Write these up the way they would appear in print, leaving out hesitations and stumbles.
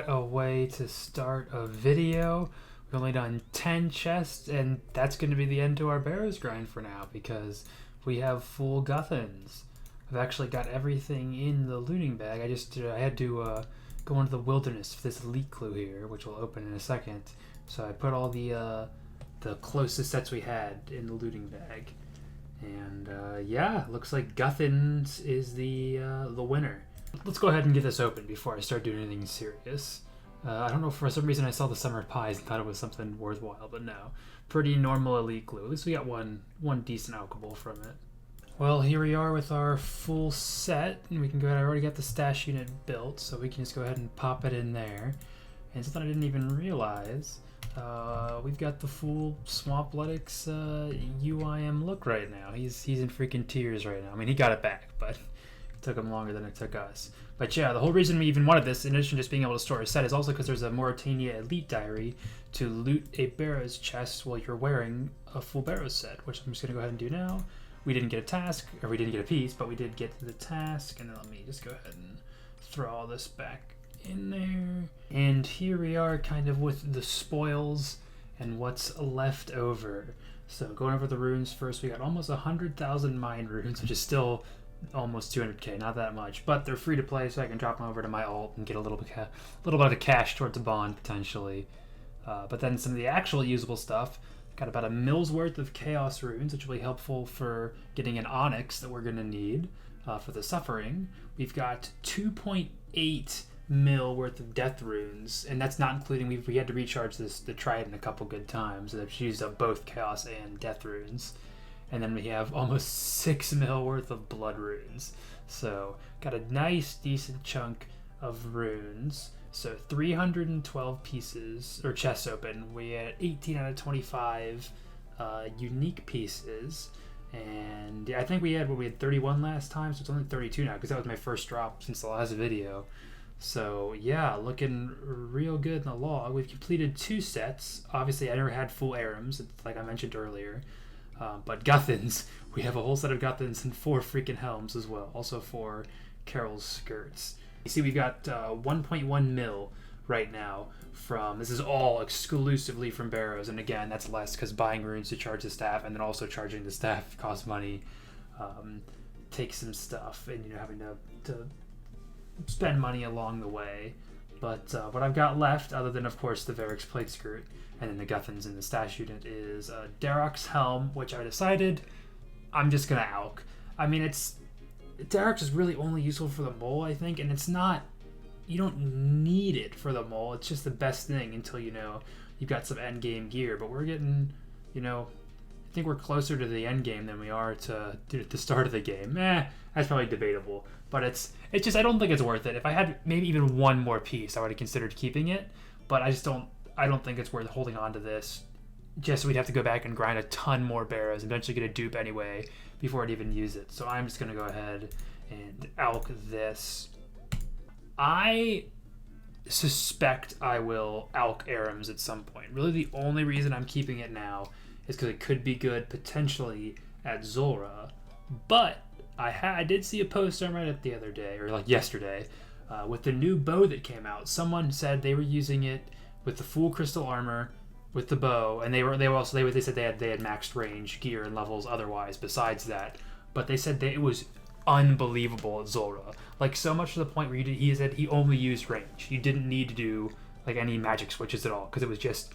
what a way to start a video. We've only done 10 chests, and that's going to be the end to our Barrows grind for now because we have full Guthans. I've actually got everything in the looting bag. I had to go into the wilderness for this elite clue here, which we'll open in a second. So I put all the closest sets we had in the looting bag. And yeah, looks like Guthans is the winner. Let's go ahead and get this open before I start doing anything serious. I don't know, for some reason I saw the summer pies and thought it was something worthwhile, but no. Pretty normal elite glue. At least we got one decent alchable from it. Well, here we are with our full set, and we can go ahead. I already got the stash unit built, so we can just go ahead and pop it in there. And something I didn't even realize, we've got the full Swampletics UIM look right now. He's in freaking tears right now. I mean, he got it back, but it took him longer than it took us. But yeah, the whole reason we even wanted this, in addition to just being able to store a set, is also because there's a Mauritania Elite Diary to loot a Barrows chest while you're wearing a full Barrows set, which I'm just going to go ahead and do now. We didn't get a task, or we didn't get a piece, but we did get the task, and then let me just go ahead and throw all this back in there. And here we are kind of with the spoils and what's left over. So going over the runes first, we got almost 100,000 mine runes, which is still almost 200k, not that much, but they're free to play, so I can drop them over to my alt and get a little bit of cash towards a bond potentially. But then some of the actual usable stuff, got about a mill's worth of chaos runes, which will be helpful for getting an onyx that we're going to need for the suffering. We've got 2.8 mil worth of death runes, and that's not including we had to recharge the trident a couple good times, so that's used up both chaos and death runes. And then we have almost 6 mil worth of blood runes. So got a nice decent chunk of runes. So 312 pieces, or chests open. We had 18 out of 25 unique pieces. And yeah, I think we had 31 last time, so it's only 32 now, because that was my first drop since the last video. So yeah, looking real good in the log. We've completed 2 sets. Obviously, I never had full Arims, like I mentioned earlier. But Guthans, we have a whole set of Guthans and 4 freaking helms as well. Also 4 Carol's skirts. You see, we've got 1.1 mil right now from, this is all exclusively from Barrows. And again, that's less because buying runes to charge the staff and then also charging the staff costs money. Takes some stuff and, having to spend money along the way. But what I've got left, other than, of course, the Varric's plate skirt and then the Guthans in the stash unit, is Darok's helm, which I decided I'm just going to alch. I mean, Darok's is really only useful for the mole, I think, and it's not, you don't need it for the mole. It's just the best thing until, you've got some end game gear. But we're getting, I think we're closer to the end game than we are to the start of the game. That's probably debatable. But it's just, I don't think it's worth it. If I had maybe even one more piece, I would have considered keeping it. But I don't think it's worth holding on to this. Just so we'd have to go back and grind a ton more Barrows and eventually get a dupe anyway before I'd even use it. So I'm just going to go ahead and alch this. I suspect I will alch Arims at some point. Really the only reason I'm keeping it now is because it could be good potentially at Zulrah. But I did see a post on Reddit the other day, or like yesterday, with the new bow that came out. Someone said they were using it with the full crystal armor, with the bow, and they said they had maxed range, gear, and levels otherwise besides that. But they said that it was unbelievable at Zulrah, like so much to the point where he said he only used range. You didn't need to do like any magic switches at all because it was just,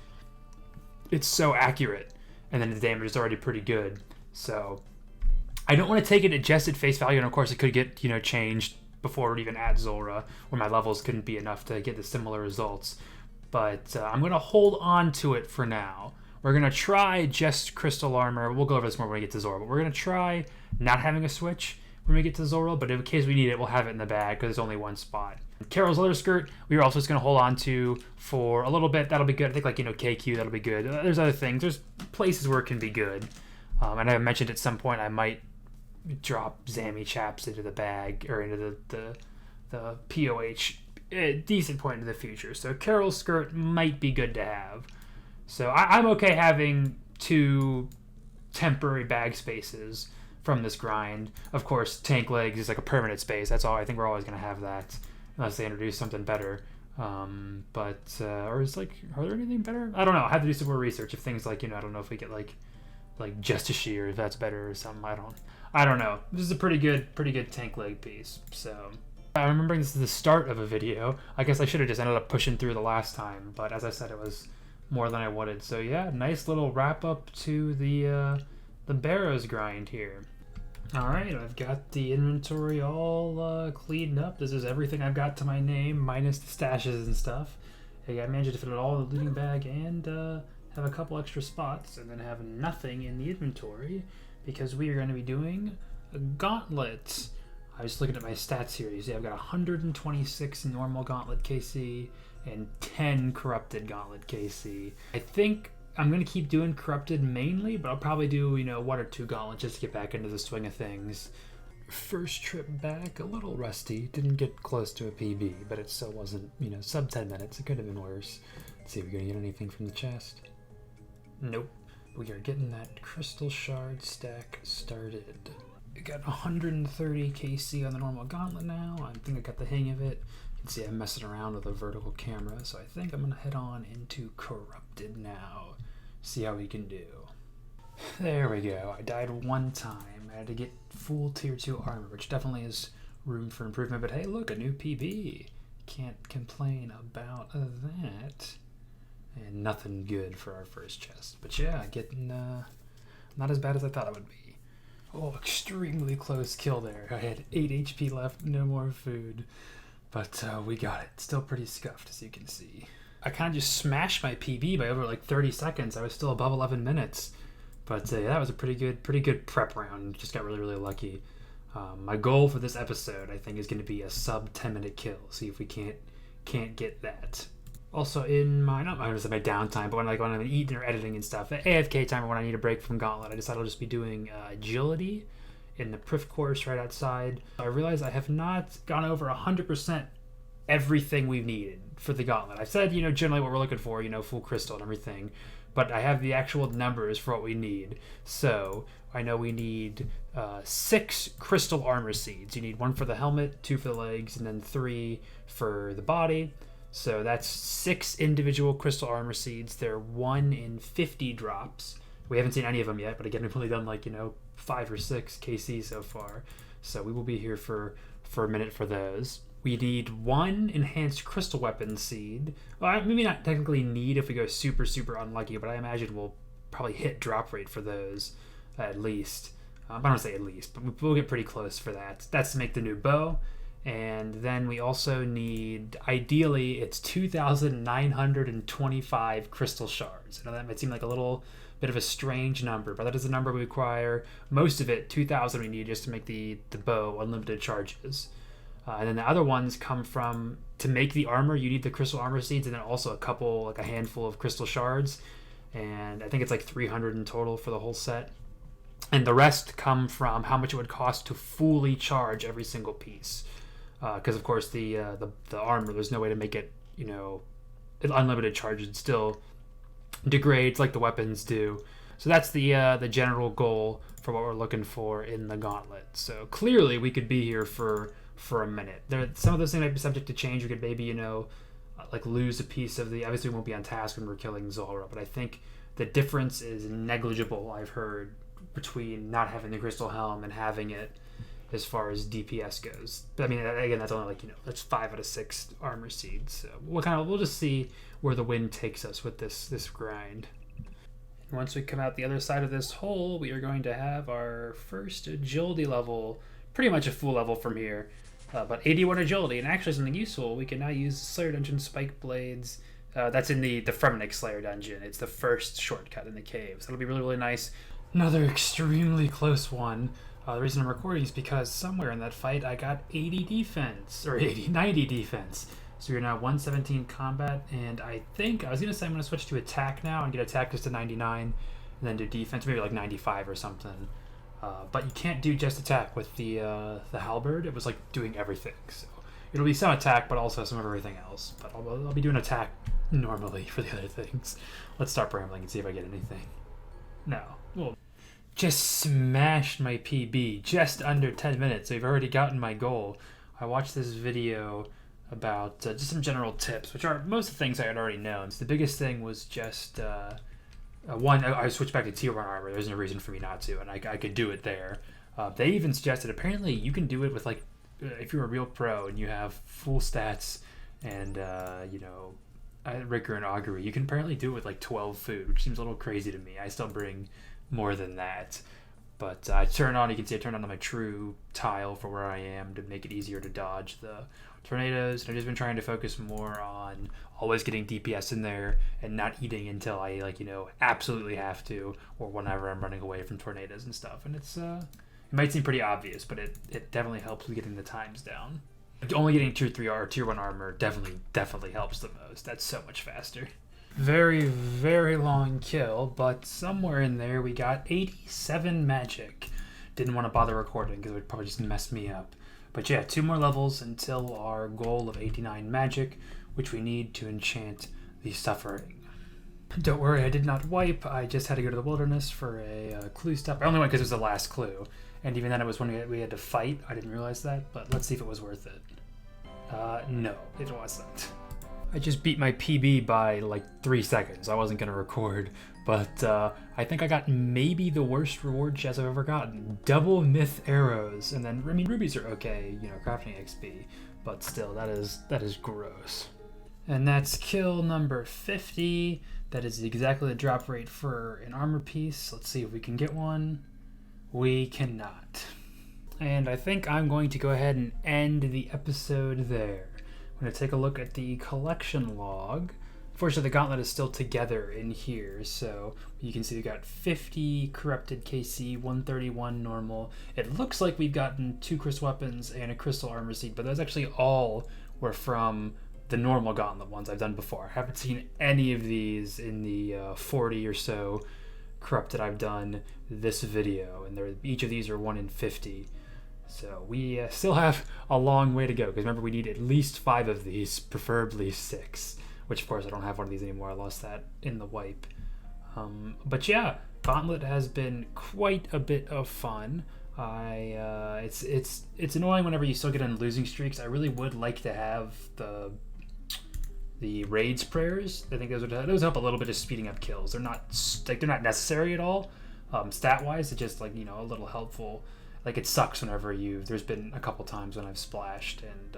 it's so accurate, and then the damage is already pretty good. So I don't want to take it just at face value, and of course it could get changed before it even at Zulrah, where my levels couldn't be enough to get the similar results. But I'm going to hold on to it for now. We're going to try just crystal armor. We'll go over this more when we get to Zulrah, but we're going to try not having a switch when we get to Zulrah, but in case we need it, we'll have it in the bag because there's only one spot. Carol's leather skirt, we were also just going to hold on to for a little bit. That'll be good. I think KQ, that'll be good. There's other things. There's places where it can be good. And I mentioned at some point I might drop Zammy chaps into the bag or into the POH decent point in the future. So Carol's skirt might be good to have. So I'm okay having 2 temporary bag spaces from this grind. Of course, tank legs is like a permanent space. That's all. I think we're always going to have that unless they introduce something better. Or is like, are there anything better? I don't know. I have to do some more research if things like, I don't know if we get like just a shear, if that's better or something. I don't know. This is a pretty good tank leg piece. So I'm remembering this is the start of a video. I guess I should have just ended up pushing through the last time, but as I said, it was more than I wanted. So yeah, nice little wrap up to the Barrows grind here. All right, I've got the inventory all cleaned up. This is everything I've got to my name, minus the stashes and stuff. Hey, I managed to fit it all in the looting bag and have a couple extra spots, and then have nothing in the inventory because we are going to be doing a Gauntlet. I was looking at my stats here. You see I've got 126 normal Gauntlet KC and 10 corrupted Gauntlet KC. I think I'm going to keep doing corrupted mainly, but I'll probably do, 1 or 2 Gauntlets just to get back into the swing of things. First trip back, a little rusty. Didn't get close to a PB, but it still wasn't, sub 10 minutes. It could have been worse. Let's see if we're going to get anything from the chest. Nope. We are getting that crystal shard stack started. We got 130 KC on the normal Gauntlet now. I think I got the hang of it. You can see I'm messing around with a vertical camera, so I think I'm going to head on into corrupted now. See how we can do. There we go. I died one time. I had to get full tier 2 armor, which definitely is room for improvement. But hey, look, a new PB. Can't complain about that. And nothing good for our first chest. But yeah, getting not as bad as I thought it would be. Oh, extremely close kill there. I had 8 HP left, no more food. But we got it. Still pretty scuffed, as you can see. I kind of just smashed my PB by over like 30 seconds. I was still above 11 minutes. But yeah, that was a pretty good prep round. Just got really lucky. My goal for this episode, I think, is going to be a sub 10-minute kill. See if we can't get that. Also, in my downtime, but when I'm eating or editing and stuff, at AFK time or when I need a break from Gauntlet, I decided I'll just be doing agility in the Prif course right outside. I realized I have not gone over 100% everything we've needed for the Gauntlet. I said, generally what we're looking for, full crystal and everything, but I have the actual numbers for what we need. So I know we need 6 crystal armor seeds. You need 1 for the helmet, 2 for the legs, and then 3 for the body. So that's 6 individual crystal armor seeds. They're 1 in 50 drops. We haven't seen any of them yet, but again, we've only done 5 or 6 KC so far. So we will be here for a minute for those. We need 1 enhanced crystal weapon seed. Well, maybe not technically need if we go super unlucky, but I imagine we'll probably hit drop rate for those at least. I don't say at least, but we'll get pretty close for that. That's to make the new bow. And then we also need, ideally, it's 2,925 crystal shards. I know that might seem like a little bit of a strange number, but that is the number we require. Most of it, 2,000 we need just to make the bow unlimited charges. And then the other ones come from, to make the armor, you need the crystal armor seeds, and then also a handful of crystal shards. And I think it's 300 in total for the whole set. And the rest come from how much it would cost to fully charge every single piece. Because of course the armor, there's no way to make it, unlimited charges. It still degrades like the weapons do. So that's the general goal for what we're looking for in the Gauntlet. So clearly we could be here for a minute. Some of those things might be subject to change. We could maybe lose a piece of the. Obviously we won't be on task when we're killing Zulrah, but I think the difference is negligible. I've heard between not having the crystal helm and having it, as far as DPS goes. But I mean, again, that's only that's 5 out of 6 armor seeds. So we'll just see where the wind takes us with this grind. Once we come out the other side of this hole, we are going to have our first agility level, pretty much a full level from here, but 81 agility. And actually something useful, we can now use Slayer Dungeon Spike Blades. That's in the Fremenic Slayer Dungeon. It's the first shortcut in the cave. So it'll be really nice. Another extremely close one. The reason I'm recording is because somewhere in that fight I got 90 defense. So you're now 117 combat, and I think, I was going to say I'm going to switch to attack now and get attack just to 99, and then do defense, maybe 95 or something. But you can't do just attack with the halberd. It was doing everything. So it'll be some attack, but also some of everything else. But I'll be doing attack normally for the other things. Let's stop rambling and see if I get anything. No. Well, just smashed my PB just under 10 minutes. So I've already gotten my goal. I watched this video about just some general tips, which are most of the things I had already known. So the biggest thing was just one, I switched back to tier 1 armor. There's no reason for me not to, and I could do it there. They even suggested apparently you can do it with like if you're a real pro and you have full stats and rigor and augury, you can apparently do it with like 12 food, which seems a little crazy to me. I still bring more than that. But you can see I turned on my true tile for where I am to make it easier to dodge the tornadoes. And I've just been trying to focus more on always getting DPS in there and not eating until I absolutely have to, or whenever I'm running away from tornadoes and stuff. And it's it might seem pretty obvious, but it definitely helps with getting the times down. Only getting tier 3 or tier 1 armor definitely helps the most. That's so much faster. Very, very long kill, but somewhere in there we got 87 magic. Didn't want to bother recording because it would probably just mess me up. But yeah, 2 more levels until our goal of 89 magic, which we need to enchant the Suffering. Don't worry, I did not wipe. I just had to go to the wilderness for a clue step. I only went because it was the last clue. And even then it was when we had to fight. I didn't realize that, but let's see if it was worth it. No, it wasn't. I just beat my PB by like 3 seconds. I wasn't going to record, but I think I got maybe the worst reward chest I've ever gotten. Double myth arrows. And then, I mean, rubies are okay, crafting XP, but still, that is gross. And that's kill number 50. That is exactly the drop rate for an armor piece. Let's see if we can get one. We cannot. And I think I'm going to go ahead and end the episode there. I'm going to take a look at the collection log. Unfortunately, the Gauntlet is still together in here, so you can see we got 50 corrupted KC, 131 normal. It looks like we've gotten 2 crystal weapons and a crystal armor seed, but those actually all were from the normal Gauntlet ones I've done before. I haven't seen any of these in the 40 or so corrupted I've done this video, and each of these are 1 in 50. So we still have a long way to go, because remember we need at least 5 of these, preferably 6, which of course I don't have one of these anymore. I lost that in the wipe. But yeah, Gauntlet has been quite a bit of fun. It's annoying whenever you still get on losing streaks. I really would like to have the raids prayers. I think those help a little bit of speeding up kills. They're not necessary at all stat wise. It's just a little helpful. Like, it sucks whenever there's been a couple times when I've splashed and,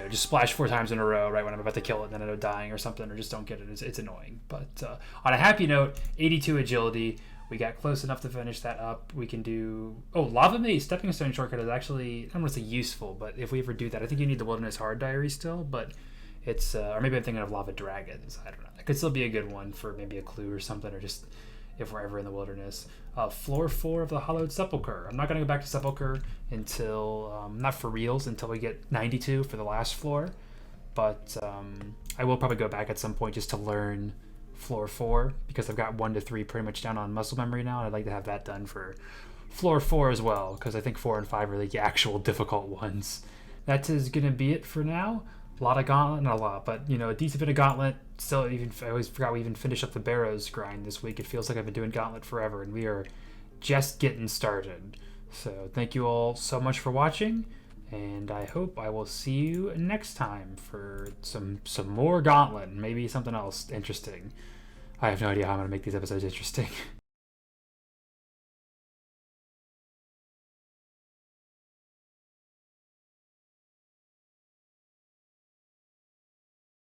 just splash 4 times in a row, right when I'm about to kill it, and then I end up dying or something, or just don't get it. It's annoying. But on a happy note, 82 agility. We got close enough to finish that up. We can do... Oh, Lava Maze Stepping Stone Shortcut is actually, I don't want to say useful, but if we ever do that, I think you need the Wilderness Hard Diary still, but it's... or maybe I'm thinking of Lava Dragons. I don't know. It could still be a good one for maybe a clue or something, or just... if we're ever in the wilderness. Floor 4 of the Hollowed Sepulchre. I'm not going to go back to Sepulchre until, not for reals, until we get 92 for the last floor. But I will probably go back at some point just to learn floor 4, because I've got 1 to 3 pretty much down on muscle memory now, and I'd like to have that done for floor 4 as well, because I think 4 and 5 are the actual difficult ones. That is going to be it for now. A lot of Gauntlet, not a lot, but a decent bit of Gauntlet. Still, I always forgot we even finished up the Barrows grind this week. It feels like I've been doing Gauntlet forever, and we are just getting started. So thank you all so much for watching, and I hope I will see you next time for some more Gauntlet, and maybe something else interesting. I have no idea how I'm going to make these episodes interesting.